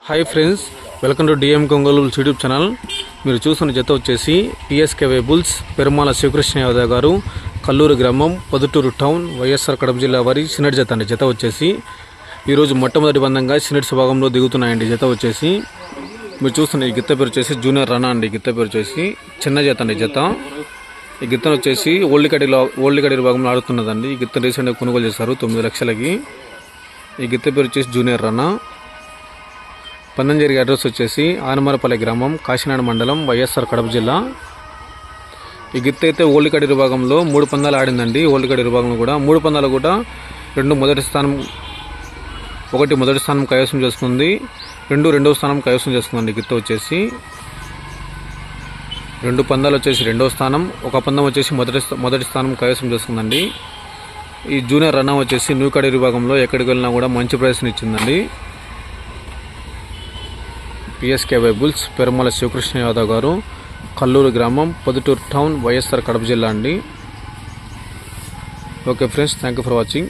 Hi friends, welcome to DM Kongolu YouTube channel. మీరు చూస్తున్న జత వచ్చేసి పిఎస్కే బుల్స్ పెరుమాల శివకృష్ణ యాదవ్ గారు, కల్లూరు గ్రామం, పొద్దుటూరు టౌన్, వైఎస్ఆర్ కడప జిల్లా వారి సినెట్ జత అండి. జత వచ్చేసి ఈరోజు మొట్టమొదటి బంధంగా సినెట్స్ భాగంలో దిగుతున్నాయండి. జత వచ్చేసి మీరు చూస్తున్న ఈ గిత్త పేరు వచ్చేసి జూనియర్ రనా అండి. గిత్త పేరు వచ్చేసి చిన్న జత అండి. జత ఈ గిత్తను వచ్చేసి ఓల్డ్ కడీర్ భాగంలో ఆడుతున్నదండి. ఈ గిత్తను రీసెంట్గా కొనుగోలు చేశారు 9 లక్షలకి. ఈ గిత్త పేరు వచ్చేసి జూనియర్ రనా. పందెం జరిగే అడ్రస్ వచ్చేసి ఆనమరపల్లి గ్రామం, కాశీనాడ మండలం, వైఎస్ఆర్ కడప జిల్లా. ఈ గిత్త అయితే ఓల్డ్ కడీర్ విభాగంలో 3 పందాలు ఆడిందండి. ఓల్డ్ కడీర్ విభాగంలో కూడా 3 పందాలు కూడా 1 మొదటి స్థానం కైవసం చేసుకుంది, 2 రెండవ స్థానం కైవసం చేసుకుందండి. గిత్త వచ్చేసి 2 పందాలు వచ్చేసి 2వ స్థానం, 1 పందం వచ్చేసి మొదటి స్థానం కైవసం చేసుకుందండి. ఈ జూనియర్ రన్నా వచ్చేసి న్యూ కడీర్ విభాగంలో ఎక్కడికి వెళ్ళినా కూడా మంచి ప్రైస్ని ఇచ్చిందండి. పిఎస్కే బుల్స్ పెరుమాల శివకృష్ణ యాదవ్ గారు, కల్లూరు గ్రామం, పొద్దుటూరు టౌన్, వైఎస్ఆర్ కడప జిల్లా అండి. Okay friends, thank you for watching.